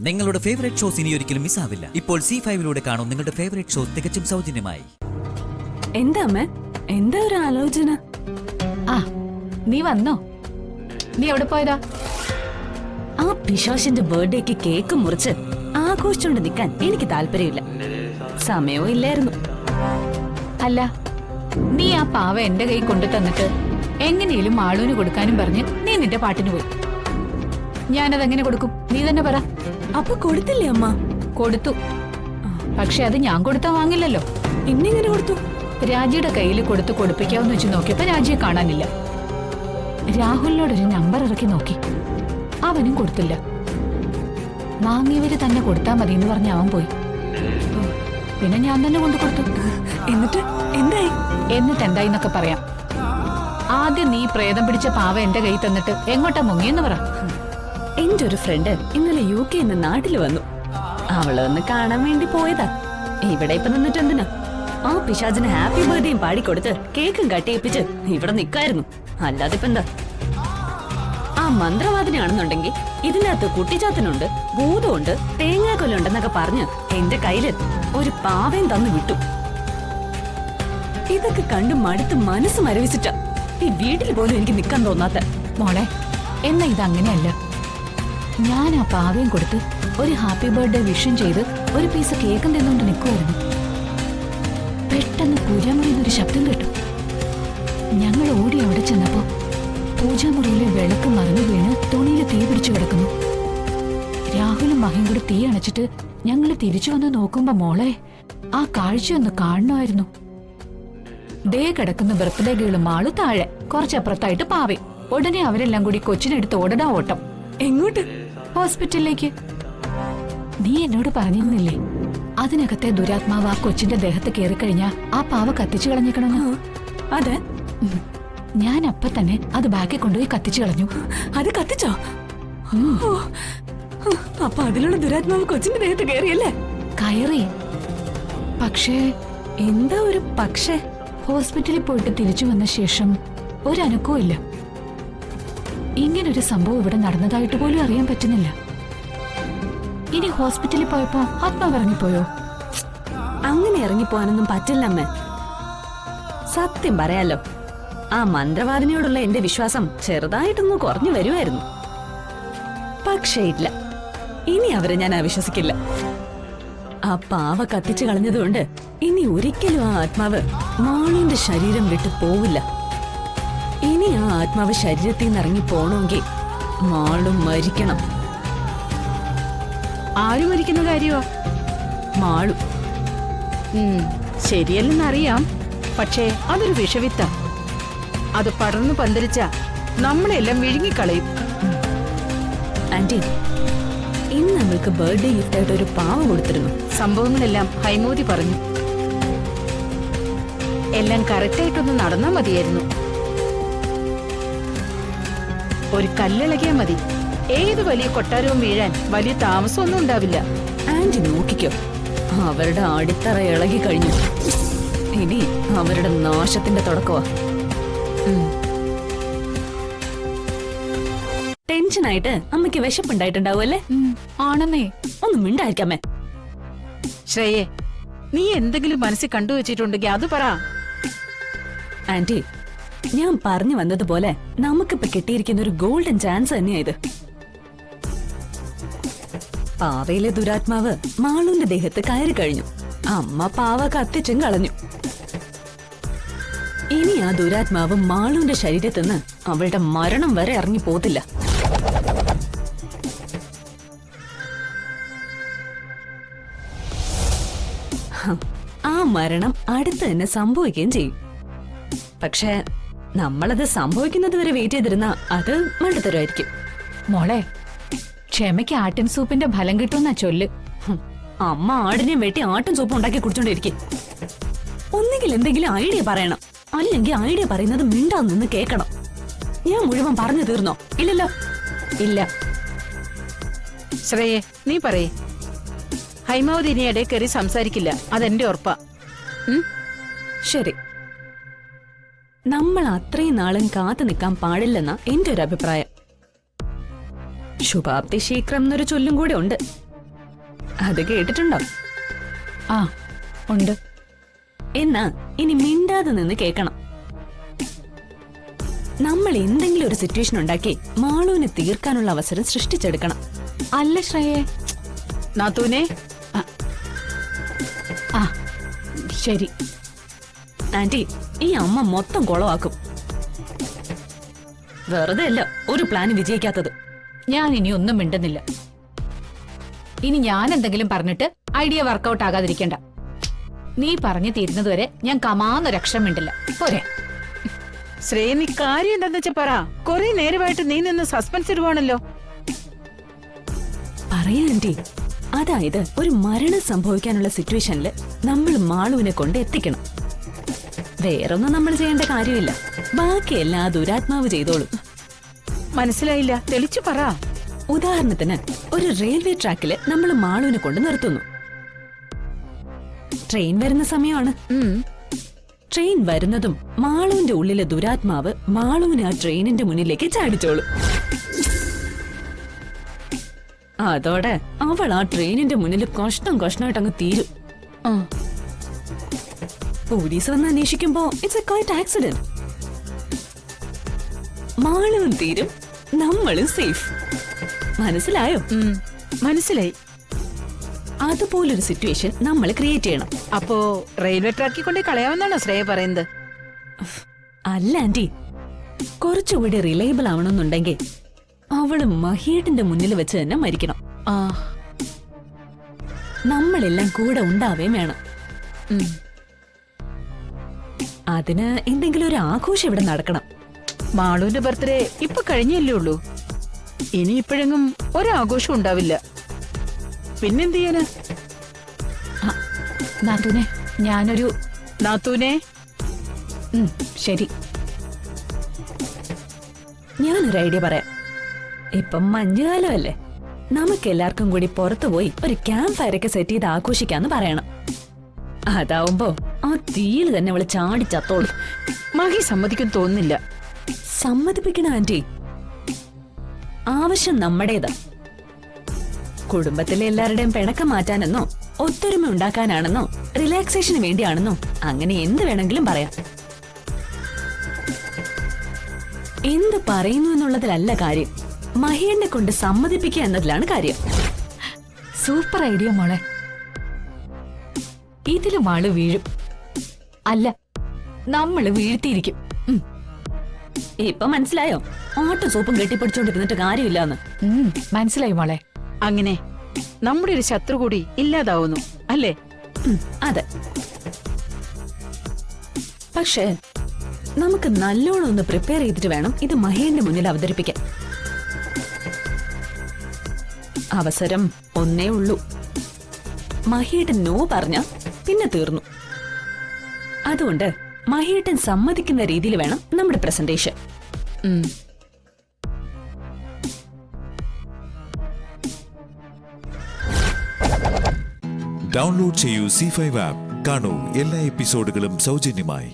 നിങ്ങളുടെ favourite shows ഇനി ഒരിക്കലും മിസ്സാവില്ല. ഇപ്പോൾ C5 കാണും നിങ്ങളുടെ ഫേവറേറ്റ് ഷോസ് തികച്ചും സൗജന്യമായി. എന്താ അമ്മ, എന്താ ഒരു ആലോചന? നീ വന്നോ? നീ എവിടെ പോയതാ? ആ പിശാശിന്റെ ബർത്ത്ഡേക്ക് കേക്ക് മുറിച്ച് ആഘോഷിച്ചോണ്ട് നിൽക്കാൻ എനിക്ക് താല്പര്യമില്ല. സമയവും ഇല്ലായിരുന്നു. അല്ല, നീ ആ പാവ എന്റെ കൈ കൊണ്ടു തന്നിട്ട് എങ്ങനെയും മാളൂന് കൊടുക്കാനും പറഞ്ഞ് നീ നിന്റെ പാട്ടിന് പോയി. ഞാനതെങ്ങനെ കൊടുക്കും? നീ തന്നെ പറ. അപ്പൊ കൊടുത്തില്ലേ അമ്മ? കൊടുത്തു, പക്ഷെ അത് ഞാൻ കൊടുത്താ വാങ്ങില്ലല്ലോ. ഇന്നെങ്ങനെ കൊടുത്തു? രാജിയുടെ കയ്യിൽ കൊടുത്ത് കൊടുപ്പിക്കാവെന്ന് വെച്ച് നോക്കിയപ്പോ രാജിയെ കാണാനില്ല. രാഹുലിനോടൊരു നമ്പർ ഇറക്കി നോക്കി, അവനും കൊടുത്തില്ല. വാങ്ങിയവര് തന്നെ കൊടുത്താ മതി എന്ന് പറഞ്ഞ് അവൻ പോയി. പിന്നെ ഞാൻ തന്നെ കൊണ്ടു കൊടുത്തു. എന്നിട്ട് എന്തായി? എന്നിട്ട് എന്തായിന്നൊക്കെ പറയാം. ആദ്യം നീ പ്രേതം പിടിച്ച പാവ എന്റെ കൈ തന്നിട്ട് എങ്ങോട്ടാ മുങ്ങിയെന്ന് പറ. എന്റെ ഒരു ഫ്രണ്ട് ഇന്നലെ UK നാട്ടിൽ വന്നു. അവള് ഒന്ന് കാണാൻ വേണ്ടി പോയതാ. ഇവിടെ ഇപ്പൊ നിന്നിട്ട് എന്തിനാ? ആ പിശാചിന് ഹാപ്പി ബർത്ത്ഡേയും പാടിക്കൊടുത്ത് കേക്കും കട്ടിയിപ്പിച്ച് ഇവിടെ നിക്കായിരുന്നു. അല്ലാതെ ഇപ്പൊ എന്താ? ആ മന്ത്രവാദിനാണെന്നുണ്ടെങ്കിൽ ഇതിനകത്ത് കുട്ടിച്ചാത്തനുണ്ട്, ഭൂതമുണ്ട്, തേങ്ങാക്കൊല്ലുണ്ടെന്നൊക്കെ പറഞ്ഞ് എന്റെ കയ്യില് ഒരു പാവയും തന്നു വിട്ടു. ഇതൊക്കെ കണ്ടു മടുത്ത് മനസ്സ് മരവിച്ചിട്ടാ ഈ വീട്ടിൽ പോലും എനിക്ക് നിക്കാൻ തോന്നാത്ത. മോളെ, എന്നാ ഇതങ്ങനെയല്ല. ഞാൻ ആ പാവയും കൊടുത്ത് ഒരു ഹാപ്പി ബർത്ത്ഡേ വിഷും ചെയ്ത് ഒരു പീസ് കേക്കും തിന്നുകൊണ്ട് നിൽക്കുമായിരുന്നു. പെട്ടെന്ന് പൂജാമുറിയിൽ ശബ്ദം കേട്ടു. ഞങ്ങൾ ഓടി അവിടെ ചെന്നപ്പോ പൂജാമുറിയിലെ വിളക്ക് മറിഞ്ഞു വീണ് തുണിയിൽ തീ പിടിച്ചു കിടക്കുന്നു. രാഹുലും മഹിയും കൂടി തീ അണച്ചിട്ട് ഞങ്ങൾ തിരിച്ചു വന്ന് നോക്കുമ്പോ മോളെ, ആ കാഴ്ചയൊന്ന് കാണണമായിരുന്നു. ദേ കിടക്കുന്ന ബർത്ത്ഡേ ഗേളും മാളു താഴെ, കുറച്ചപ്പുറത്തായിട്ട് പാവേ. ഉടനെ അവരെല്ലാം കൂടി കൊച്ചിനെടുത്ത് ഓടടാ ഓട്ടം. എങ്ങോട്ട്? ഹോസ്പിറ്റലിലേക്ക്. നീ എന്നോട് പറഞ്ഞിരുന്നില്ലേ അതിനകത്തെ ദുരാത്മാവ് ആ കൊച്ചിന്റെ ദേഹത്ത് കയറിക്കഴിഞ്ഞാ ആ പാവ കത്തിച്ചു കളഞ്ഞേക്കണമെന്ന്? അതെ. ഞാൻ അപ്പൊ തന്നെ അത് ബാക്കിൽ കൊണ്ടുപോയി കത്തിച്ചു കളഞ്ഞു. അത് കത്തിച്ചോ? അപ്പൊ അതിലുള്ള ദുരാത്മാവ് കൊച്ചിന്റെ ദേഹത്ത് കയറിയല്ലേ? കയറി. പക്ഷേ എന്താ ഒരു പക്ഷേ? ഹോസ്പിറ്റലിൽ പോയിട്ട് തിരിച്ചു വന്ന ശേഷം ഒരനക്കവും ഇല്ല. ഇങ്ങനൊരു സംഭവം ഇവിടെ നടന്നതായിട്ട് പോലും അറിയാൻ പറ്റുന്നില്ല. ഇനി ഹോസ്പിറ്റലിൽ പോയപ്പോ ആത്മാവ് ഇറങ്ങിപ്പോയോ? അങ്ങനെ ഇറങ്ങിപ്പോവാനൊന്നും പറ്റില്ല അമ്മ. സത്യം പറയാലോ, ആ മന്ത്രവാദിനിയോടുള്ള എന്റെ വിശ്വാസം ചെറുതായിട്ടൊന്ന് കുറഞ്ഞു വരുമായിരുന്നു. പക്ഷേ ഇല്ല, ഇനി അവരെ ഞാൻ അവിശ്വസിക്കില്ല. ആ പാവ കത്തിച്ചു കളഞ്ഞതുകൊണ്ട് ഇനി ഒരിക്കലും ആ ആത്മാവ് മാളുവിന്റെ ശരീരം വിട്ടു പോവില്ല. ഇനി ആ ആത്മാവ് ശരീരത്തിൽ നിന്ന് ഇറങ്ങി പോണമെങ്കിൽ മാളു മരിക്കണം. ആര് മരിക്കുന്ന കാര്യമാ? മാളു. ശരിയല്ലെന്നറിയാം, പക്ഷേ അതൊരു വിഷവിത്ത. അത് പടർന്നു പന്തലിച്ച നമ്മളെല്ലാം വിഴുങ്ങിക്കളയും. ആന്റി, ഇന്ന് നമ്മൾക്ക് ബർത്ത്ഡേ ഗിഫ്റ്റായിട്ട് ഒരു പാവ കൊടുത്തിരുന്നു. സംഭവങ്ങളെല്ലാം ഹൈമോദി പറഞ്ഞു. എല്ലാം കറക്റ്റായിട്ടൊന്ന് നടന്നാ മതിയായിരുന്നു. ഒരു കല്ലിളകിയാ മതി, ഏത് വലിയ കൊട്ടാരവും വീഴാൻ വലിയ താമസമൊന്നും ഉണ്ടാവില്ല. ആന്റി നോക്കിക്കോ, അവരുടെ അടിത്തറ ഇളകി കഴിഞ്ഞു. ഇനി അവരുടെ നാശത്തിന്റെ തുടക്കമാ. ടെൻഷനായിട്ട് അമ്മയ്ക്ക് വിശപ്പുണ്ടായിട്ടുണ്ടാവും അല്ലേ? ആണെന്നേ. ഒന്ന് മിണ്ടായിരിക്കാമേ. ശ്രേയെ, നീ എന്തെങ്കിലും മനസ്സിൽ കണ്ടുവച്ചിട്ടുണ്ടെങ്കിൽ അത് പറ. ആന്റി, ഞാൻ പറഞ്ഞു വന്നതുപോലെ നമുക്കിപ്പോ കിട്ടിയിരിക്കുന്ന ഒരു ഗോൾഡൻ ചാൻസ് തന്നെയാ ഇത്. പാവയിലെ ദുരാത്മാവ് മാളുവിന്റെ ദേഹത്ത് കയറി കഴിഞ്ഞു. അമ്മ പാവ കത്തിച്ചും കളഞ്ഞു. ഇനി ആ ദുരാത്മാവ് മാളുവിന്റെ ശരീരത്തിൽ നിന്ന് അവളുടെ മരണം വരെ ഇറങ്ങി പോത്തില്ല. ആ മരണം അടുത്ത് തന്നെ സംഭവിക്കുകയും ചെയ്യും. പക്ഷെ നമ്മളത് സംഭവിക്കുന്നത് വരെ വെയിറ്റ് ചെയ്തിരുന്ന അത് മണ്ടത്തരമായിരിക്കും. മോളെ, ക്ഷമയ്ക്ക് ആട്ടിൻ സൂപ്പിന്റെ ഫലം കിട്ടുമെന്നാ ചൊല്ല്. അമ്മ ആടിനെ വെട്ടി ആട്ടും സൂപ്പ് ഉണ്ടാക്കി കുടിച്ചോണ്ടിരിക്കും. ഒന്നുകിൽ എന്തെങ്കിലും ഐഡിയ പറയണം, അല്ലെങ്കിൽ ഐഡിയ പറയുന്നത് മിണ്ടാന്ന് നിന്ന് കേൾക്കണം. ഞാൻ മുഴുവൻ പറഞ്ഞു തീർന്നോ? ഇല്ലല്ലോ. ഇല്ല. ശ്രേയെ, നീ പറയേ. ഹൈമാവതി ഇനി ഇടയിൽ കയറി സംസാരിക്കില്ല, അതെന്റെ ഉറപ്പാ. ശരി, നമ്മൾ അത്രയും നാളും കാത്തു നിൽക്കാൻ പാടില്ലെന്ന എന്റെ ഒരു അഭിപ്രായം. ശുഭാപ്തി ശീഘ്രം എന്നൊരു ചൊല്ലും കൂടെ ഉണ്ട്. അത് കേട്ടിട്ടുണ്ടോ? ആ ഉണ്ട്. എന്നാ ഇനി മിണ്ടാതെ നിന്ന് കേക്കണം. നമ്മൾ എന്തെങ്കിലും ഒരു സിറ്റുവേഷൻ ഉണ്ടാക്കി മാളുവിനെ തീർക്കാനുള്ള അവസരം സൃഷ്ടിച്ചെടുക്കണം. അല്ല ശ്രേയേ. നാത്തൂനെ, ആ ശരി. ആന്റി, ഈ അമ്മ മൊത്തം കുളമാക്കും. വെറുതെ അല്ല ഒരു പ്ലാൻ വിജയിക്കാത്തത്. ഞാൻ ഇനി ഒന്നും മിണ്ടുന്നില്ല. ഇനി ഞാൻ എന്തെങ്കിലും പറഞ്ഞിട്ട് ഐഡിയ വർക്കൗട്ട് ആകാതിരിക്കണ്ട. നീ പറഞ്ഞു തീരുന്നതുവരെ ഞാൻ കമാന്നൊരക്ഷരം മിണ്ടില്ല. പോരെ? ശ്രേയ, നീ കാര്യം എന്താന്ന് വെച്ചാ പറ. കൊറേ നേരമായിട്ട് നീ നിന്ന് സസ്പെൻസ് ഇടുവാണല്ലോ. പറയാ ആന്റി, അതായത് ഒരു മരണം സംഭവിക്കാനുള്ള സിറ്റുവേഷനിൽ നമ്മൾ മാളുവിനെ കൊണ്ട് എത്തിക്കണം. വേറൊന്നും നമ്മൾ ചെയ്യേണ്ട കാര്യമില്ല. ബാക്കിയെല്ലാം ആ ദുരാത്മാവ് ചെയ്തോളും. മനസ്സിലായില്ല, തെളിച്ചു പറ. ഉദാഹരണത്തിന് ഒരു റെയിൽവേ ട്രാക്കില് നമ്മൾ മാളുവിനെ കൊണ്ട് നിർത്തുന്നു. ട്രെയിൻ വരുന്ന സമയമാണ്. ട്രെയിൻ വരുന്നതും മാളുവിന്റെ ഉള്ളിലെ ദുരാത്മാവ് മാളുവിനെ ആ ട്രെയിനിന്റെ മുന്നിലേക്ക് ചാടിച്ചോളും. അതോടെ അവൾ ആ ട്രെയിനിന്റെ മുന്നിൽ കഷ്ണമായിട്ട് അങ്ങ് തീരും. പോലീസ് വന്ന് അന്വേഷിക്കുമ്പോ ഇറ്റ്സ് എ ക്വൈറ്റ് ആക്സിഡന്റ്. മാളുവും തീരും, നമ്മളും സേഫ്. മനസ്സിലായോ? മനസ്സിലായി. അതുപോലൊരു സിറ്റുവേഷൻ നമ്മൾ ക്രിയേറ്റ് ചെയ്യണം. അപ്പോ റെയിൽവേ ട്രാക്കിൽ കൊണ്ടേ കളയാമെന്നാണോ ശ്രേയ പറയുന്നത്? അല്ല ആന്റി, കുറച്ചുകൂടി റിലയബിൾ ആവണമെന്നുണ്ടെങ്കിൽ അവള് മഹിയേട്ടന്റെ മുന്നിൽ വെച്ച് തന്നെ മരിക്കണം. നമ്മളെല്ലാം കൂടെ ഉണ്ടാവേം വേണം. അതിന് എന്തെങ്കിലും ഒരു ആഘോഷം ഇവിടെ നടക്കണം. മാളുവിന്റെ ബർത്ത്ഡേ ഇപ്പൊ കഴിഞ്ഞല്ലേ ഉള്ളൂ. ഇനി ഇപ്പോഴെങ്ങും ഒരാഘോഷം ഉണ്ടാവില്ല. പിന്നെന്ത് ചെയ്യാന്? നാത്തൂനെ, ഞാനൊരു നാത്തൂനെ. ശരി. ഞാനൊരു ഐഡിയ പറയാം. ഇപ്പം മഞ്ഞുകാലമല്ലേ, നമുക്ക് എല്ലാവർക്കും കൂടി പുറത്തുപോയി ഒരു ക്യാമ്പ് ഫയറൊക്കെ സെറ്റ് ചെയ്ത് ആഘോഷിക്കാന്ന് പറയണം. അതാവുമ്പോ ആ തീയിൽ തന്നെ അവള് ചാടി ചത്തോളും. മഹി സമ്മതിക്കും തോന്നുന്നില്ല. സമ്മതിപ്പിക്കണം ആന്റി. ആവശ്യം നമ്മുടേതാ. കുടുംബത്തിലെ എല്ലാവരുടെയും പിണക്കം മാറ്റാനെന്നോ ഒത്തൊരുമ ഉണ്ടാക്കാനാണെന്നോ റിലാക്സേഷന് വേണ്ടിയാണെന്നോ അങ്ങനെ എന്ത് വേണമെങ്കിലും പറയാം. എന്ത് പറയുന്നു എന്നുള്ളതിലല്ല കാര്യം, മഹിയനെ കൊണ്ട് സമ്മതിപ്പിക്കുക എന്നതിലാണ് കാര്യം. സൂപ്പർ ഐഡിയ മോളെ. ഇതിലും ആള് വീഴും. അല്ല, നമ്മള് വീഴ്ത്തിയിരിക്കും. ഇപ്പൊ മനസ്സിലായോ? ഓട്ടും സൂപ്പും കെട്ടിപ്പിടിച്ചോണ്ടിരുന്നിട്ട് കാര്യമില്ലാന്ന്. മനസ്സിലായി മോളെ. അങ്ങനെ നമ്മുടെ ഒരു ശത്രു കൂടി ഇല്ലാതാവുന്നു അല്ലേ? അതെ. പക്ഷേ നമുക്ക് നല്ലോണം ഒന്ന് പ്രിപ്പയർ ചെയ്തിട്ട് വേണം ഇത് മഹേന്റെ മുന്നിൽ അവതരിപ്പിക്കാൻ. അവസരം ഒന്നേ ഉള്ളൂ. മഹിയേട്ടൻ നോ പറഞ്ഞ പിന്നെ തീർന്നു. അതുകൊണ്ട് മഹിയേട്ടൻ സമ്മതിക്കുന്ന രീതിയിൽ വേണം നമ്മുടെ പ്രസന്റേഷൻ. ഡൗൺലോഡ് ചെയ്യൂ C5 ആപ്പ്. കാണൂ എല്ലാ എപ്പിസോഡുകളും സൗജന്യമായി.